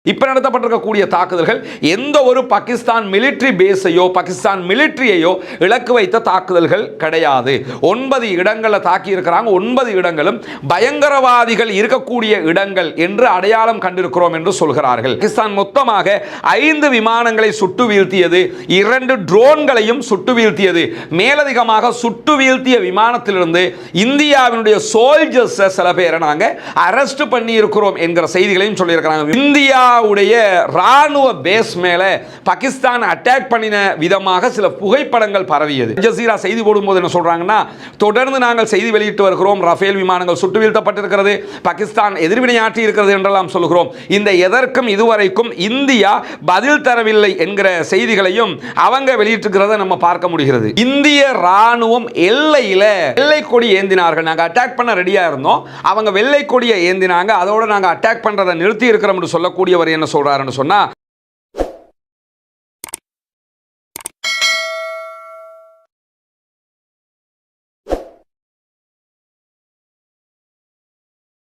இப்ப நடத்தப்பட்டிருக்கக்கூடிய தாக்குதல்கள் எந்த ஒரு பாகிஸ்தான் மிலிட்டரி பேஸையோ பாகிஸ்தான் மிலிட்டரியையோ இலக்கு வைத்த தாக்குதல்கள் கிடையாது. 9 இடங்களை தாக்கி இருக்கிறாங்க. 9 இடங்களும் பயங்கரவாதிகள் இருக்கக்கூடிய இடங்கள் என்று அடையாளம் கண்டிருக்கிறோம் என்று சொல்கிறார்கள். பாகிஸ்தான் மொத்தமாக 5 விமானங்களை சுட்டு வீழ்த்தியது, 2 ட்ரோன்களையும் சுட்டு வீழ்த்தியது. மேலதிகமாக சுட்டு வீழ்த்திய விமானத்திலிருந்து இந்தியாவினுடைய சோல்ஜர்ஸ் சில பேரை நாங்க அரெஸ்ட் பண்ணி இருக்கிறோம் என்கிற செய்திகளையும் சொல்லியிருக்கிறாங்க. இந்தியா ராணுவ பேஸ் மேல பாகிஸ்தான் அட்டாக் பண்ணின விதமாக சில புகைப்படங்கள் பரவியது. ஜசீரா செய்தி போடும்போது என்ன சொல்றாங்கன்னா, தொடர்ந்து நாங்கள் செய்தி வெளியிட்டு வருகிறோம், ரஃபேல் விமானங்கள் சுட்டு வீழ்த்தப்பட்டிருக்கிறது, பாகிஸ்தான் எதிர்வினையாற்றி இருக்கிறது என்றெல்லாம் சொல்கிறோம். இந்த எதற்கும் இதுவரைக்கும் இந்தியா பதில் தரவில்லை என்கிற செய்திகளையும் அவங்க வெளியிட்டிருக்கிறத நம்ம பார்க்க முடிகிறது. இந்திய ராணுவம் எல்லையில வெள்ளை கொடி ஏந்தினார்கள். நாங்க அட்டாக் பண்ண ரெடியா இருந்தோம், அவங்க வெள்ளை கொடியை ஏந்தினாங்க, அதோட நாங்க அட்டாக் பண்றதை நிறுத்தி இருக்கிறோம் என்று சொல்லக்கூடிய என்ன சொல்றாருன்னு சொன்னா,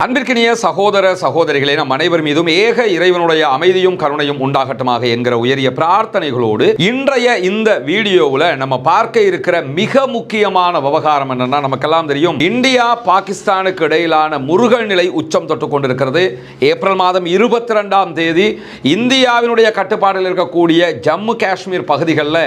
அன்பிற்கினிய சகோதர சகோதரிகளே, நம் அனைவர் மீதும் ஏக இறைவனுடைய அமைதியும் கருணையும் உண்டாகட்டுமாக என்கிற உயரிய பிரார்த்தனைகளோடு இன்றைய இந்த வீடியோவில் நம்ம பார்க்க இருக்கிற மிக முக்கியமான விவகாரம் என்னன்னா, நமக்கெல்லாம் தெரியும், இந்தியா பாகிஸ்தானுக்கு இடையிலான முருகல் நிலை உச்சம் தொட்டு கொண்டிருக்கிறது. ஏப்ரல் மாதம் 22ஆம் தேதி இந்தியாவினுடைய கட்டுப்பாட்டில் இருக்கக்கூடிய ஜம்மு காஷ்மீர் பகுதிகளில்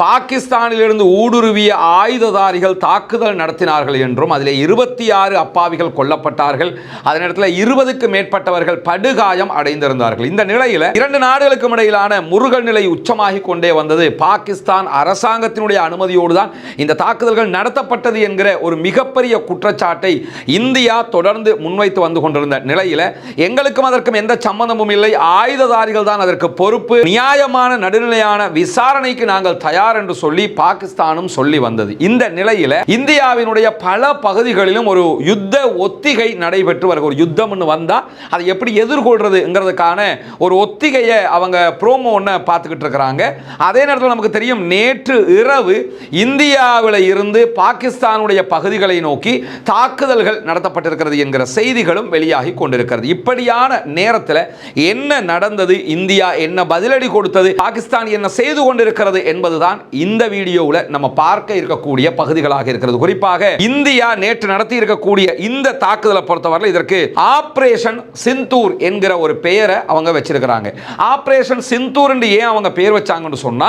பாகிஸ்தானிலிருந்து ஊடுருவிய ஆயுததாரிகள் தாக்குதல் நடத்தினார்கள் என்றும் அதில் 26 அப்பாவிகள் கொல்லப்பட்டார்கள். அதே நேரத்தில் 20க்கு மேற்பட்டவர்கள் படுகாயம் அடைந்திருந்தார்கள். இந்த நிலையில் 2 நாடுகளுக்கும் இடையிலான முருகல் நிலை உச்சமாகி கொண்டே வந்தது. பாகிஸ்தான் அரசாங்கத்தினுடைய அனுமதியோடு தான் இந்த தாக்குதல்கள் நடத்தப்பட்டது என்கிற ஒரு மிகப்பெரிய குற்றச்சாட்டை இந்தியா தொடர்ந்து முன்வைத்து வந்து கொண்டிருந்த நிலையில், எங்களுக்கும் அதற்கும் எந்த சம்பந்தமும் இல்லை, ஆயுததாரிகள் தான் அதற்கு பொறுப்பு, நியாயமான நடுநிலையான விசாரணைக்கு நாங்கள் தயார் என்று சொல்லி பாகிஸ்தானும் சொல்லி வந்தது. இந்த நிலையில் இந்தியாவினுடைய பல பகுதிகளிலும் ஒரு யுத்த ஒத்திகை நடைபெற்று ஒரு யுத்தம் வந்தா அதை எப்படி எதிர்கொள்றதுங்கிறதுக்கான ஒரு ஒத்திகையை அவங்க ப்ரோமோ ஒன்று பார்த்துக்கிட்டு இருக்கிறாங்க. அதே நேரத்தில் நமக்கு தெரியும், நேற்று இரவு இந்தியாவில் இருந்து பாகிஸ்தானுடைய பகுதிகளை நோக்கி தாக்குதல்கள் நடத்தப்பட்டிருக்கிறது என்கிற செய்திகளும் வெளியாகி கொண்டிருக்கிறது. இப்படியான நேரத்தில் என்ன நடந்தது, இந்தியா என்ன பதிலடி கொடுத்தது, பாகிஸ்தான் என்ன செய்து கொண்டிருக்கிறது என்பதுதான் இந்த வீடியோவில் நம்ம பார்க்க இருக்கக்கூடிய பகுதிகளாக இருக்கிறது. குறிப்பாக இந்தியா நேற்று நடத்தி இருக்கக்கூடிய இந்த தாக்குதலை பொறுத்தவரை இதற்கு ஆபரேஷன் சிந்தூர் என்கிற ஒரு பெயரை அவங்க வச்சிருக்கிறாங்க. ஆபரேஷன் சிந்தூர் என்று ஏன் அவங்க பெயர் வச்சாங்கன்னு சொன்னா,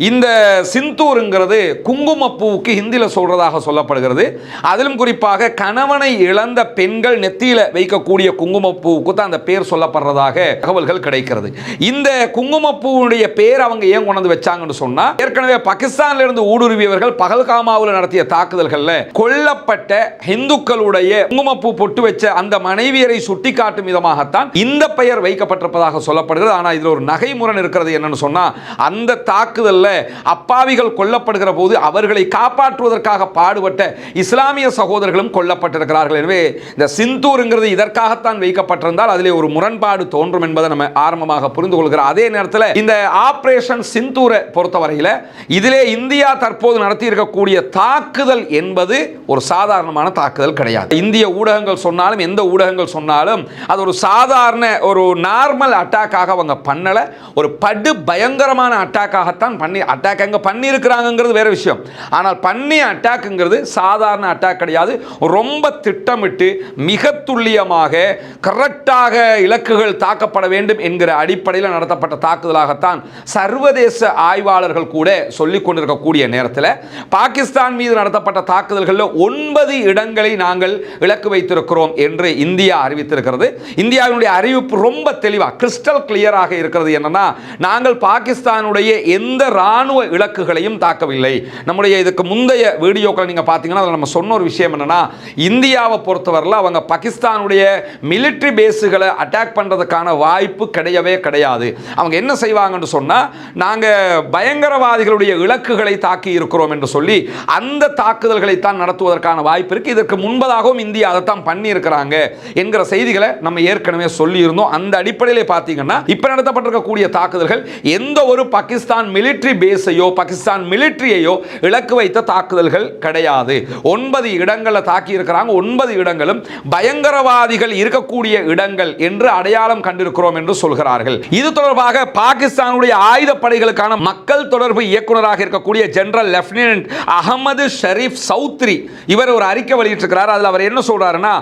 இந்த சிந்தூர்ங்கிறது குங்குமப்பூவுக்கு ஹிந்தியில சொல்றதாக சொல்லப்படுகிறது. அதிலும் குறிப்பாக கணவனை இழந்த பெண்கள் நெத்தியில வைக்கக்கூடிய குங்குமப்பூவுக்கு தான் அந்த பெயர் சொல்லப்படுறதாக தகவல்கள் கிடைக்கிறது. இந்த குங்குமப்பூவுடைய பெயர் அவங்க ஏன் கொண்டு வச்சாங்கன்னு சொன்னா, ஏற்கனவே பாகிஸ்தானில் இருந்து ஊடுருவியவர்கள் பகல்காமாவில் நடத்திய தாக்குதல்கள்ல கொல்லப்பட்ட இந்துக்களுடைய குங்குமப்பூ பொட்டு வச்ச அந்த மனைவியரை சுட்டிக்காட்டும் விதமாகத்தான் இந்த பெயர் வைக்கப்பட்டிருப்பதாக சொல்லப்படுகிறது. ஆனால் இதில் ஒரு நகைமுரண் இருக்கிறது. என்னன்னு சொன்னா, அந்த தாக்குதல்ல அப்பாவிகள் கொல்லப்படுகிற போது அவர்களை காப்பாற்றுவதற்காக பாடுபட்ட இஸ்லாமிய சகோதரர்களும் கொல்லப்பட்டிருக்கிறார்கள். எனவே இந்த சிந்தூர்ங்கிறது இதற்காகத்தான் வைக்கப்பட்டிருந்தால் அதிலே ஒரு முரண்பாடு தோன்றும் என்பதை நம்ம ஆரம்பமாக புரிந்து கொள்கிறோம். அதே நேரத்தில் இந்த ஆபரேஷன் சிந்தூரை பொறுத்தவரையில் இதிலே இந்தியா தற்போது நடத்தி இருக்கக்கூடிய தாக்குதல் என்பது ஒரு சாதாரணமான தாக்குதல் கிடையாது. இந்திய ஊடகங்கள் சொன்னாலும், எந்த ஊடகங்கள் சொன்னாலும், அது ஒரு சாதாரண ஒரு நார்மல் அட்டாக்காக அவங்க பண்ணல, ஒரு படு பயங்கரமான அட்டாக்காகத்தான் அட்டாக் அங்க பண்ணி இருக்கிறாங்கிறது வேற விஷயம். ஆனால் பண்ணிய அட்டாக்ங்கிறது சாதாரண அட்டாக் கிடையாது. ரொம்ப திட்டமிட்டு மிக துல்லியமாக கரெக்டாக இலக்குகள் தாக்கப்பட வேண்டும் என்கிற அடிப்படையில் நடத்தப்பட்ட தாக்குதலாகத்தான் சர்வதேச ஆய்வாளர்கள் கூட சொல்லிக் கொண்டிருக்கக்கூடிய நேரத்தில் பாகிஸ்தான் மீது நடத்தப்பட்ட தாக்குதல்களில் 9 இடங்களை நாங்கள் இலக்கு வைத்திருக்கிறோம் என்று இந்தியா அறிவித்திருக்கிறது. இந்தியாவினுடைய அறிவிப்பு ரொம்ப தெளிவாக கிறிஸ்டல் கிளியராக இருக்கிறது. என்னன்னா, நாங்கள் பாகிஸ்தானுடைய எந்த ராணுவ இலக்குகளையும் தாக்கவில்லை. நம்முடைய இதுக்கு முந்தைய வீடியோக்களை நீங்க பார்த்தீங்கன்னா நம்ம சொன்ன ஒரு விஷயம் என்னன்னா, இந்தியாவை பொறுத்தவரையில் அவங்க பாகிஸ்தானுடைய மிலிட்டரி பேஸுகளை அட்டாக் பண்றதுக்கான வாய்ப்பு கிடையவே கிடையாது. அவங்க என்ன செய்வாங்கன்னு சொன்னா, நாங்க பயங்கரவாதிகளுடைய இலக்குகளை தாக்கி இருக்கிறோம் என்று சொல்லி அந்த தாக்குதல்களை தான் நடத்துவதற்கான வாய்ப்பு இருக்கு. இதற்கு முன்பதாகவும் இந்தியா அதை தான் பண்ணி இருக்கிறாங்க. என்கிற செய்திகளை நம்ம ஏற்கனவே சொல்லியிருந்தோம். அந்த அடிப்படையில் பார்த்தீங்கன்னா இப்ப நடத்தப்பட்டிருக்கக்கூடிய தாக்குதல்கள் எந்த ஒரு பாகிஸ்தான் மிலிட்டரி பேஸையோ பாகிஸ்தான் மிலிட்டரியையோ இலக்கு வைத்த தாக்குதல்கள் கிடையாது. 9 இடங்களை தாக்கி இருக்கிறாங்க. 9 இடங்களும் பயங்கரவாதிகள் இருக்கக்கூடிய இடங்கள் என்று அடையாளம் கண்டிருக்கிறோம் என்று சொல்கிறார்கள். இது தொடர்பாக பாகிஸ்தானுடைய ஆயுதப்படைகளுக்கான மக்கள் தொடர்பு இயக்குநராக இருக்கக்கூடிய ஜெனரல் லெப்டினன்ட் அகமது ஷரீப் சௌத்ரி இவர் ஒரு அறிக்கை வெளியிட்டிருக்கிறார். அதில் அவர் என்ன சொல்றாருன்னா,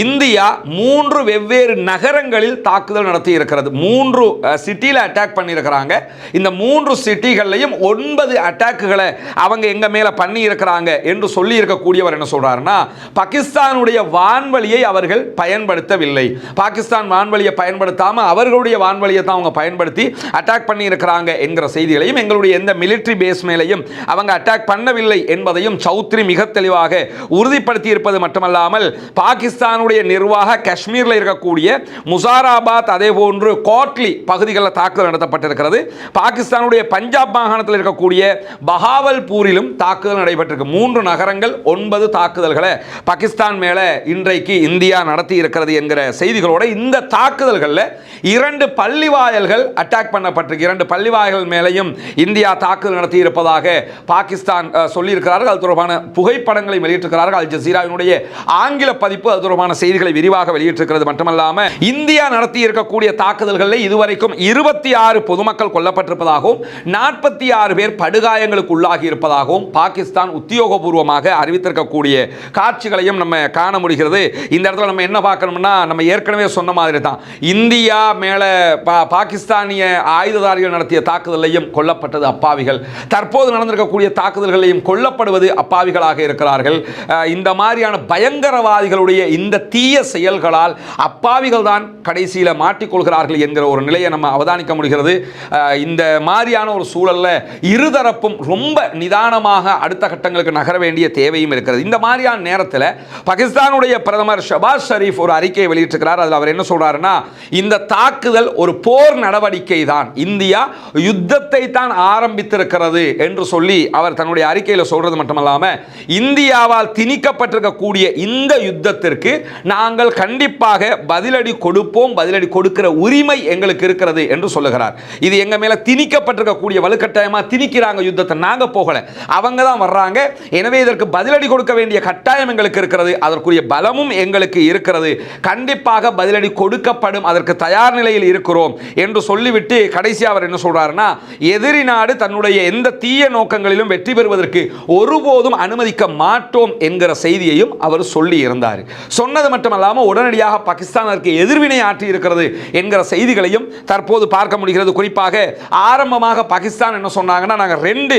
இந்தியா 3 வெவ்வேறு நகரங்களில் தாக்குதல் நடத்தி இருக்கிறது. 3 சிட்டில அட்டாக் பண்ணியிருக்கிறாங்க. இந்த 3 சிட்டிகள்லையும் 9 அட்டாக்குகளை அவங்க எங்க மேல பண்ணி இருக்கிறாங்க என்று சொல்லி இருக்கக்கூடியவர் என்ன சொல்றாருன்னா, பாகிஸ்தானுடைய வான்வழியை அவர்கள் பயன்படுத்தவில்லை. பாகிஸ்தான் வான்வழியை பயன்படுத்தாம அவர்களுடைய வான்வழியை தான் அவங்க பயன்படுத்தி அட்டாக் பண்ணி இருக்கிறாங்க என்கிற செய்திகளையும், எங்களுடைய எந்த மிலிட்டரி பேஸ் மேலையும் அவங்க அட்டாக் பண்ணவில்லை என்பதையும் சௌத்ரி மிக தெளிவாக உறுதிப்படுத்தி இருப்பது மட்டுமல்லாமல், பாகிஸ்தானுடைய நிர்வாக காஷ்மீரில் இருக்கக்கூடிய முசாராபாத் அதே போன்று கோட்லி பகுதிகளில் தாக்குதல் நடத்தப்பட்டிருக்கிறது. பாகிஸ்தானுடைய பஞ்சாப் மாகாணத்தில் இருக்கக்கூடிய பஹாவல்பூரிலும் தாக்குதல் நடைபெற்றிருக்கு. 3 நகரங்கள் 9 தாக்குதல்களை பாகிஸ்தான் மேல இன்றைக்கு இந்தியா நடத்தி இருக்கிறது என்கிற செய்திகளோட இந்த தாக்குதல்களில் 2 பள்ளிவாயல்கள் அட்டாக் பண்ணப்பட்டிருக்கு. 2 பள்ளிவாயல்கள் மேலையும் இந்தியா தாக்குதல் நடத்தி இருப்பதாக பாகிஸ்தான் சொல்லியிருக்கிறார்கள். அது தொடர்பான புகைப்படங்களை வெளியிட்டிருக்கிறார்கள். அல் ஜசீராவினுடைய ஆங்கில பதிப்பு அது தொடர்பான செய்திகளை விரிவாக வெளியிட்டிருக்கிறது மட்டுமல்லாம, இந்தியா நடத்தி இருக்கக்கூடிய தாக்குதல்களில் இதுவரைக்கும் 26 பொதுமக்கள் கொல்லப்பட்டிருப்பதாகவும் 46 பேர் படுகாயங்களுக்கு உள்ளாகி இருப்பதாகவும் பாகிஸ்தான் உத்தியோகபூர்வமாக அறிவித்திருக்கக்கூடிய காட்சிகளையும் நம்ம காண முடிகிறது. இந்த இடத்துல நம்ம என்ன பார்க்கணும்னா, நம்ம ஏற்கனவே சொன்ன மாதிரி தான், இந்தியா மேல பாகிஸ்தானிய ஆயுததாரிகள் நடத்திய தாக்குதலையும் கொல்லப்பட்டது அப்பாவிகள், தற்போது நடந்திருக்கக்கூடிய தாக்குதல்களையும் கொல்லப்படுவது அப்பாவிகளாக இருக்கிறார்கள். இந்த மாதிரியான பயங்கரவாதிகளுடைய இந்த தீய செயல்களால் அப்பாவிகள் தான் கடைசியில் மாட்டிக்கொள்கிறார்கள் என்கிற ஒரு நிலையை நம்ம அவதானிக்க முடிகிறது. இந்த மாதிரியான ஒரு சூழல்ல இருதரப்பும் ரொம்ப நிதானமாக அடுத்த கட்டங்களுக்கு நகர வேண்டிய தேவையும் இருக்கிறது. இந்த மாதிரியான நேரத்தில் பாகிஸ்தானுடைய பிரதமர் ஷபாஸ் ஷரீப் ஒரு அறிக்கையை வெளியிட்டிருக்கிறார். அதில் அவர் என்ன சொல்றாருன்னா, இந்த தாக்குதல் ஒரு போர் நடவடிக்கை தான், இந்தியா யுத்தத்தை தான் ஆரம்பித்திருக்கிறது என்று சொல்லி அவர் தன்னுடைய அறிக்கையில் சொல்றது மட்டுமல்லாம, இந்தியாவால் திணிக்கப்பட்டிருக்கக்கூடிய இந்த யுத்தத்திற்கு நாங்கள் கண்டிப்பாக பதிலடி கொடுப்போம், பதிலடி கொடுக்கிற உரிமை எங்களுக்கு இருக்கிறது என்று சொல்லுகிறார். இது எங்க மேல திணிக்கப்பட்டிருக்கக்கூடிய வலுக்கட்டாயமா திணிக்கிறாங்க யுத்தத்தை, நாங்க போகல, அவங்க தான் வர்றாங்க. எனவே இதற்கு பதிலடி கொடுக்க வேண்டிய கட்டாயம் எங்களுக்கு இருக்கிறது, அதற்குரிய பலமும் எங்களுக்கு இருக்கிறது, கண்டிப்பாக பதிலடி கொடுக்கப்படும், அதற்கு தயார் நிலையில் இருக்கிறோம் என்று சொல்லிவிட்டு கடைசி அவர் என்ன சொல்றாருன்னா, எதிரி நாடு தன்னுடைய எந்த தீய நோக்கங்களிலும் வெற்றி பெறுவதற்கு ஒருபோதும் அனுமதிக்க மாட்டோம் என்கிற செய்தியையும் அவர் சொல்லி இருந்தார். சொன்னது மட்டுமல்லாமல் உடனடியாக பாகிஸ்தான் அதற்கு எதிர்வினை ஆற்றி இருக்கிறது என்கிற செய்திகளையும் தற்போது பார்க்க முடிகிறது. குறிப்பாக ஆரம்பமாக பாகிஸ்தான் என்ன சொன்னாங்கன்னா, நாங்கள் 2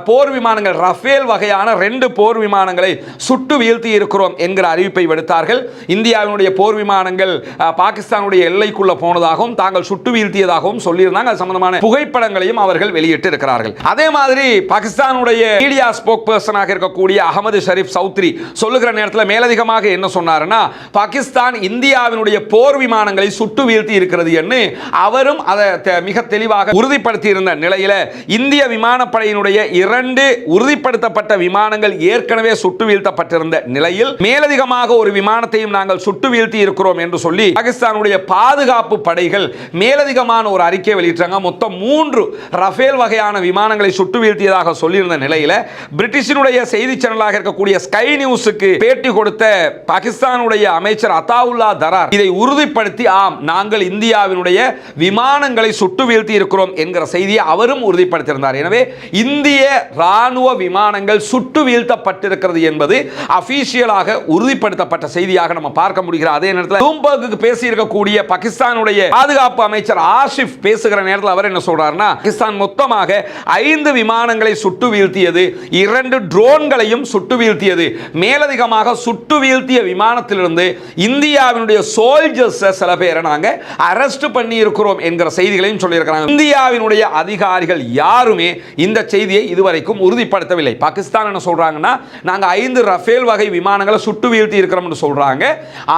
போர் விமானங்கள், ரஃபேல் வகையான 2 போர் விமானங்களை சுட்டு வீழ்த்தி இருக்கிறோம் என்கிற அறிவிப்பை விடுத்தார்கள். இந்தியாவினுடைய போர் விமானங்கள் பாகிஸ்தானுடைய எல்லைக்குள்ள போனதாகவும் தாங்கள் சுட்டு வீழ்த்தியதாகவும் சொல்லியிருந்தாங்க. அது சம்பந்தமான புகைப்படங்களையும் அவர்கள் வெளியிட்டு இருக்கிறார்கள். அதே மாதிரி பாகிஸ்தானுடைய மீடியா ஸ்போக் பர்சனாக இருக்கக்கூடிய அகமது ஷரீப் சௌத்ரி சொல்லுகிற நேரத்தில் மேலதிகமாக என்ன சொன்னார்னா, பாகிஸ்தான் இந்தியாவினுடைய போர் விமானங்களை சுட்டு வீழ்த்தி இருக்கிறது என்று அவரும் அதை மிக தெளிவாக உறுதிப்படுத்தி இருந்த நிலையில், இந்திய விமானப்படையினுடைய 2 உறுதிப்படுத்தப்பட்ட விமானங்கள் ஏற்கனவே சுட்டு வீழ்த்தப்பட்டிருந்த நிலையில் மேலதிகமாக ஒரு விமானத்தையும் நாங்கள் சுட்டு வீழ்த்தி இருக்கிறோம் என்று சொல்லி பாகிஸ்தானுடைய பாதுகாப்பு படைகள் மேலதிகமான ஒரு அறிக்கை வெளியிட்டாங்க. மொத்தம் 3 ரஃபேல் வகையான விமானங்களை சுட்டு வீழ்த்தியதாக சொல்லியிருந்த நிலையில், பிரிட்டிஷினுடைய செய்தி சேனலாக இருக்கக்கூடிய ஸ்கை நியூஸுக்கு பேட்டி கொடுத்த பாகிஸ்தானுடைய அமைச்சர் அத்தாவுல்லா தரார் இதை உறுதிப்படுத்தி, ஆம், நாங்கள் இந்தியாவினுடைய விமானங்களை சுட்டு வீழ்த்தி இருக்கிறோம் என்கிற செய்தியை அவரும் உறுதிப்படுத்தியிருந்தார். எனவே இந்திய ராணுவ விமானங்கள் சுட்டு வீழ்த்தப்பட்டிருக்கிறது என்பது அபிஷியலாக உறுதிப்படுத்தப்பட்ட செய்தியாக நம்ம பார்க்க முடிகிறது. அதே நேரத்தில் ப்ளூம்பர்க்கு பேசி இருக்கக்கூடிய பாகிஸ்தானுடைய பாதுகாப்பு அமைச்சர் ஆசிப் பேசுகிற நேரத்தில் அவர் என்ன சொல்றாருன்னா, பாகிஸ்தான் மொத்தமாக 5 விமானங்களை சுட்டு வீழ்த்தியது, 2 ட்ரோன்களையும் சுட்டு வீழ்த்தியது, மேலதிகமாக சுட்டு வீழ்த்திய விமானத்திலிருந்து இந்தியாவினுடைய சோல்ஜர்ஸ் சில பேரை நாங்க அரெஸ்ட் பண்ணி இருக்கிறோம் என்கிற செய்திகளையும் சொல்லியிருக்கிறாங்க. இந்தியாவினுடைய அதிகாரிகள் யாருமே இந்த செய்தியை இதுவரைக்கும் உறுதிப்படுத்தவில்லை. பாகிஸ்தான் என்ன சொல்றாங்கன்னா, நாங்க 5 ரஃபேல் வகை விமானங்களை சுட்டு வீழ்த்தி இருக்கிறோம் என்று சொல்றாங்க.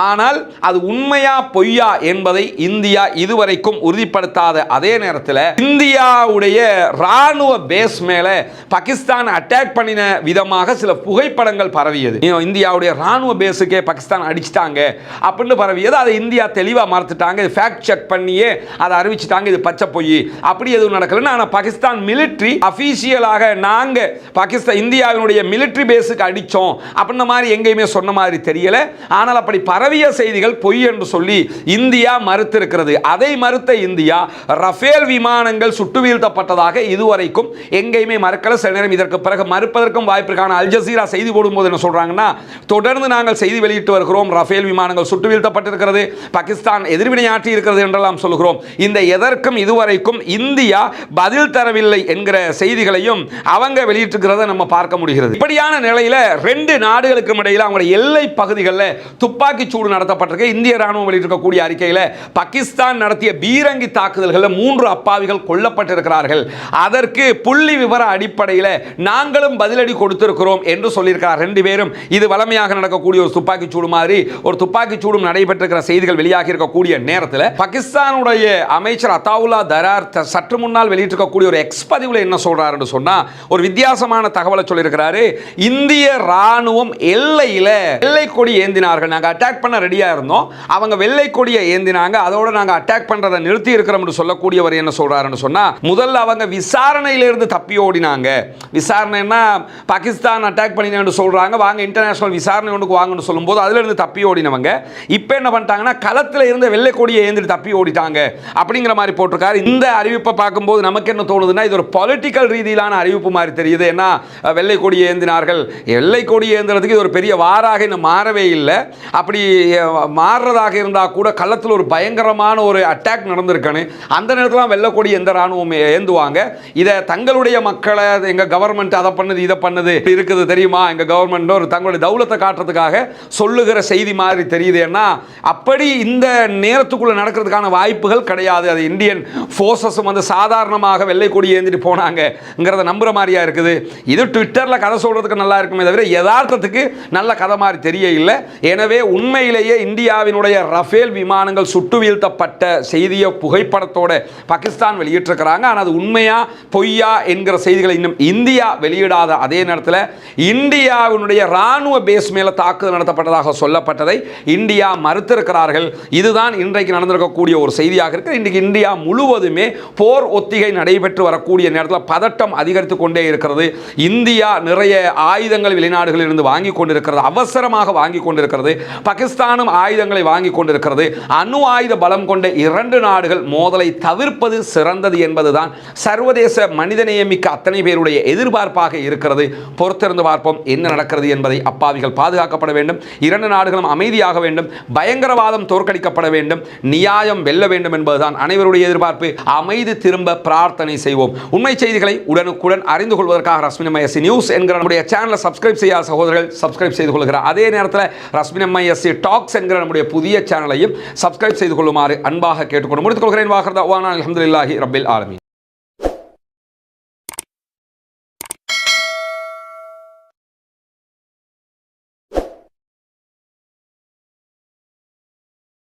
ஆனால் அது உண்மையா பொய்யா என்பதை இந்தியா இதுவரைக்கும் உறுதிப்படுத்தாத அதே நேரத்தில் இந்தியாவுடைய ராணுவ பேஸ் மேல பாகிஸ்தான் அட்டாக் பண்ணின விதமாக சில புகைப்படங்கள் பரவியது. இந்தியாவுடைய ராணுவ பேஸுக்கே பாகிஸ்தான் அடிச்சு அடிச்சிட்டாங்க அப்படின்னு பரவியது. அதை இந்தியா தெளிவாக மறுத்துட்டாங்க. ஃபேக்ட் செக் பண்ணியே அதை அறிவிச்சிட்டாங்க, இது பச்சை பொய், அப்படி எதுவும் நடக்கலன்னு. ஆனால் பாகிஸ்தான் மிலிட்ரி அஃபீஷியலாக நாங்கள் பாகிஸ்தான் இந்தியாவினுடைய மிலிட்ரி பேஸுக்கு அடித்தோம் அப்படின்ற மாதிரி எங்கேயுமே சொன்ன மாதிரி தெரியல. ஆனால் அப்படி பரவிய செய்திகள் பொய் என்று சொல்லி இந்தியா மறுத்திருக்கிறது. அதை மறுத்த இந்தியா ரஃபேல் விமானங்கள் சுட்டு வீழ்த்தப்பட்டதாக இதுவரைக்கும் எங்கேயுமே மறுக்கல. சில நேரம் இதற்கு பிறகு மறுப்பதற்கும் வாய்ப்பிற்கான அல் ஜசீரா செய்தி போடும்போது என்ன சொல்றாங்கன்னா, தொடர்ந்து நாங்கள் செய்தி வெளியிட்டு வருகிறோம், ரஃபேல் விமானங்கள் சுட்டு வீழ்த்தப்பட்டிருக்கிறது, பாகிஸ்தான் எதிர்வினையாற்றி இருக்கிறது என்றெல்லாம் சொல்கிறோம். இந்த எதற்கும் இதுவரைக்கும் இந்தியா பதில் தரவில்லை என்கிற செய்திகளையும் அவங்க வெளியிட்டிருக்கிறத நம்ம பார்க்க முடிகிறது. இப்படியான நிலையில் ரெண்டு நாடுகளுக்கும் இடையில் அவங்களுடைய எல்லை பகுதிகளில் துப்பாக்கி சூடு நடத்தப்பட்டிருக்கு. இந்திய ராணுவம் வெளியிட்டிருக்கக்கூடிய அறிக்கையில் பாகிஸ்தான் நடத்திய பீரங்கி தாக்குதல்களில் 3 அப்பாவிகள் கொல்லப்பட்டிருக்கிறார்கள். அதற்கு புள்ளி விவர அடிப்படையில் நாங்களும் பதிலடி கொடுத்திருக்கிறோம் என்று சொல்லியிருக்கிறார். ரெண்டு பேரும் இது வளமையாக நடக்கக்கூடிய ஒரு துப்பாக்கி சூடு மாதிரி ஒரு துப்பாக்கி சூடும் நடைபெற்றிருக்கிற செய்திகள் வெளியாகி இருக்கக்கூடிய நேரத்தில் பாகிஸ்தானுடைய அமைச்சர் அத்தாவுல்லா தரார் சற்று முன்னால் வெளியிட்டிருக்கக்கூடிய ஒரு எக்ஸ் பதிவில் என்ன சொல்றாருன்னு சொன்னா, ஒரு வித்தியாசமான தகவலை சொல்லியிருக்கிறாரு. இந்திய ராணுவம் எல்லையில் வெள்ளை கொடி ஏந்தினார்கள், நாங்கள் அட்டாக் பண்ண ரெடியா இருந்தோம், அவங்க வெள்ளை கொடியை ஏந்தினாங்க, அதோட நாங்க அட்டாக் பண்றதை நிறுத்தி இருக்கிறோம் என்று சொல்லக்கூடியவர் என்ன சொல்றாருன்னு சொன்னா, முதல்ல அவங்க விசாரணையிலிருந்து தப்பி ஓடினாங்க. விசாரணைன்னா பாகிஸ்தான் அட்டாக் பண்ணினு சொல்றாங்க, வாங்க இன்டர்நேஷனல் விசாரணை ஒன்றுக்கு வாங்கன்னு சொல்லும்போது அதுல இருந்து தப்பி ஓடினவங்க இப்போ என்ன பண்ணிட்டாங்கன்னா களத்தில் இருந்த வெள்ளை கொடியை ஏந்திட்டு தப்பி ஓடிட்டாங்க அப்படிங்கிற மாதிரி போட்டிருக்காரு. இந்த அறிவிப்பை பார்க்கும்போது நமக்கு என்ன தோணுதுன்னா, இது ஒரு பொலிட்டிக்கல் ரீதியிலான அறிவிப்பு மாதிரி தெரியுது. ஏன்னா வெள்ளை கொடியை ஏந்தினார்கள், வெள்ளை கொடி ஏந்திரத்துக்கு இது ஒரு பெரிய வாராக இன்னும் மாறவே இல்லை. அப்படி மாறுறதாக இருந்தால் கூட களத்தில் ஒரு பயங்கரமான ஒரு அட்டாக் நடந்திருக்கானு அந்த நேரத்தில் வெள்ளக்கொடி எந்த ராணுவம் ஏந்துவாங்க. இதை தங்களுடைய மக்களை எங்கள் கவர்மெண்ட் அதை பண்ணுது இதை பண்ணுது இருக்குது தெரியுமா, எங்கள் கவர்மெண்ட் ஒரு தங்களுடைய தௌலத்தை காட்டுறதுக்காக சொல்லுகிற செய்தி மாதிரி தெரியுது. ஏன்னா அப்படி இந்த நேரத்துக்குள்ள நடக்கிறதுக்கான வாய்ப்புகள் கிடையாது. அது இந்தியன் ஃபோர்ஸஸும் வந்து சாதாரணமாக வெள்ளை கொடி ஏந்திட்டு போனாங்கிறத நம்புற மாதிரியா இருக்குது. இது ட்விட்டரில் கதை சொல்றதுக்கு நல்லா இருக்குமே தவிர யதார்த்தத்துக்கு நல்ல கதை மாதிரி தெரிய இல்லை. எனவே உண்மையிலேயே இந்தியாவினுடைய ரஃபேல் விமானங்கள் சுட்டு வீழ்த்தப்பட்ட செய்தியை புகைப்படத்தோட பாகிஸ்தான் வெளியிட்டிருக்கிறாங்க. ஆனால் அது உண்மையா பொய்யா என்கிற செய்திகளை இன்னும் இந்தியா வெளியிடாத அதே நேரத்தில் இந்தியாவினுடைய ராணுவ பேஸ் மேல தாக்குதல் நடத்தப்பட்டதாக சொல்லப்பட்டதை இந்தியா மறுத்திருக்கிறார்கள். இதுதான் இன்றைக்கு நடந்திருக்கக்கூடிய ஒரு செய்தியாக இருக்கு. இன்றைக்கு இந்தியா முழுவதுமே போர் ஒத்திகை நடைபெற்று வரக்கூடிய நேரத்தில் பதட்டம் அதிகரித்துக் கொண்டே இருக்கிறது. இந்தியா நிறைய ஆயுதங்கள் வெளிநாடுகளில் இருந்து வாங்கி கொண்டிருக்கிறது, அவசரமாக வாங்கி கொண்டிருக்கிறது. பாகிஸ்தானும் ஆயுதங்களை வாங்கி கொண்டிருக்கிறது. அணு ஆயுத பலம் கொண்ட இரண்டு நாடுகள் மோதலை தவிர்ப்பது சிறந்தது என்பதுதான் சர்வதேச மனிதநேயமிக்க அத்தனை பேருடைய எதிர்பார்ப்பாக இருக்கிறது. பொறுத்திருந்து பார்ப்போம் என்ன நடக்கிறது என்பதை. அப்பாவிகள் பாதுகாக்கப்பட வேண்டும், இரண்டு நாடுகளும் அமைதியாக வேண்டும், பயங்கரவாதம் தோற்கடிக்கப்பட வேண்டும், நியாயம் வெல்ல வேண்டும் என்பதுதான் அனைவருடைய எதிர்பார்ப்பு. அமைதி திரும்ப பிரார்த்தனை செய்வோம். உண்மை செய்திகளை உடனுக்குடன் அறிந்து கொள்வதற்காக ரஸ்மினமயசி நியூஸ் என்கிற நம்முடைய சேனலை சப்ஸ்கிரைப் செய்யாத சகோதரர்கள் சப்ஸ்கிரைப் செய்து கொள்கிறார். அதே நேரத்தில் ரஸ்மினமயசி டாக்ஸ் என்கிற நம்முடைய புதிய சேனலையும் சப்ஸ்கிரைப் செய்து கொள்ளுமாறு அன்பாக கேட்டுக்கொண்டு முடித்துக் கொள்கிறேன். வாஹர்தா வானா அல்ஹம்துலில்லாஹி ரப்பில் ஆலமீன்.